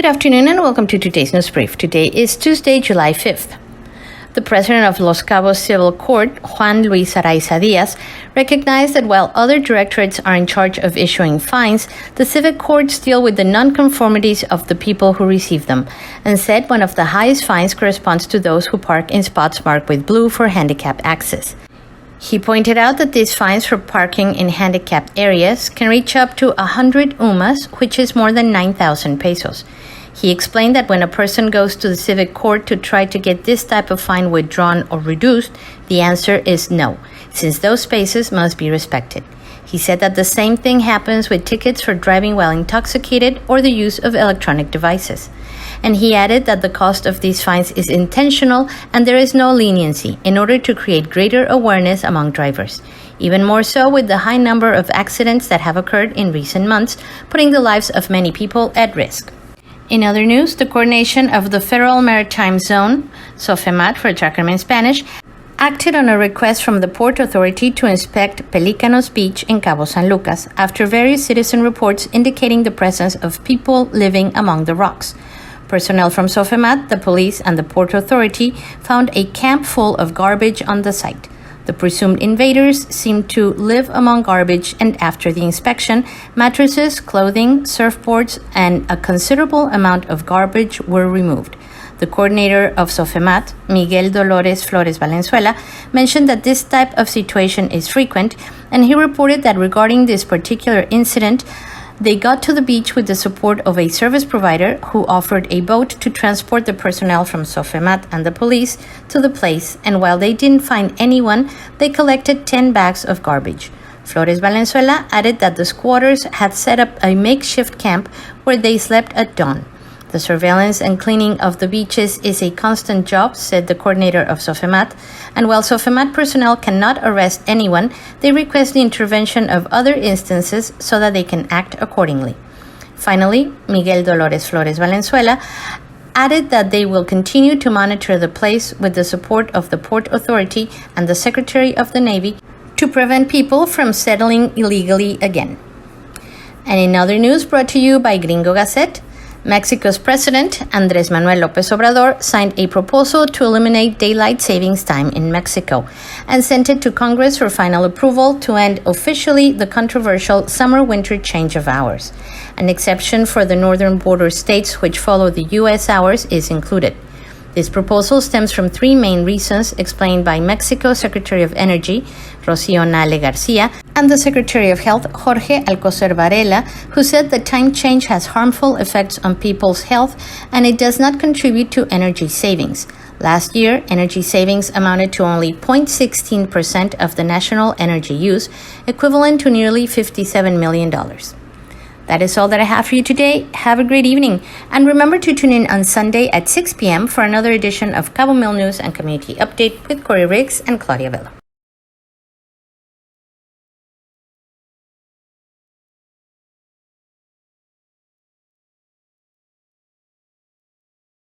Good afternoon and welcome to today's news brief. Today is Tuesday, July 5th. The president of Los Cabos Civil Court, Juan Luis Araiza Diaz, recognized that while other directorates are in charge of issuing fines, the civic courts deal with the nonconformities of the people who receive them, and said one of the highest fines corresponds to those who park in spots marked with blue for handicap access. He pointed out that these fines for parking in handicapped areas can reach up to 100 UMAs, which is more than 9,000 pesos. He explained that when a person goes to the civic court to try to get this type of fine withdrawn or reduced, the answer is no, since those spaces must be respected. He said that the same thing happens with tickets for driving while intoxicated or the use of electronic devices. And he added that the cost of these fines is intentional and there is no leniency in order to create greater awareness among drivers, even more so with the high number of accidents that have occurred in recent months, putting the lives of many people at risk. In other news, the coordination of the Federal Maritime Zone, SOFEMAT for its acronym in Spanish, acted on a request from the Port Authority to inspect Pelícanos Beach in cabosanlucas after various citizen reports indicating the presence of people living among the rocks. Personnel from SOFEMAT, the police, and the Port Authority found a camp full of garbage on the site. The presumed invaders seemed to live among garbage, and after the inspection, mattresses, clothing, surfboards, and a considerable amount of garbage were removed. The coordinator of SOFEMAT, Miguel Dolores Flores Valenzuela, mentioned that this type of situation is frequent, and he reported that regarding this particular incident, they got to the beach with the support of a service provider who offered a boat to transport the personnel from SOFEMAT and the police to the place, and while they didn't find anyone, they collected 10 bags of garbage. Flores Valenzuela added that the squatters had set up a makeshift camp where they slept at dawn. The surveillance and cleaning of the beaches is a constant job, said the coordinator of SOFEMAT, and while SOFEMAT personnel cannot arrest anyone, they request the intervention of other instances so that they can act accordingly. Finally, Miguel Dolores Flores Valenzuela added that they will continue to monitor the place with the support of the Port Authority and the Secretary of the Navy to prevent people from settling illegally again. And in other news brought to you by Gringo Gazette, Mexico's President, Andrés Manuel López Obrador, signed a proposal to eliminate daylight savings time in Mexico and sent it to Congress for final approval to end officially the controversial summer-winter change of hours. An exception for the northern border states which follow the U.S. hours is included. This proposal stems from three main reasons explained by Mexico's Secretary of Energy, Rocío Nale Garcia, and the Secretary of Health, Jorge Alcocer Varela, who said the time change has harmful effects on people's health and it does not contribute to energy savings. Last year, energy savings amounted to only 0.16% of the national energy use, equivalent to nearly $57 million. That is all that I have for you today. Have a great evening. And remember to tune in on Sunday at 6 p.m. for another edition of Cabomilnews and Community Update with Corey Riggs and Claudia Velo.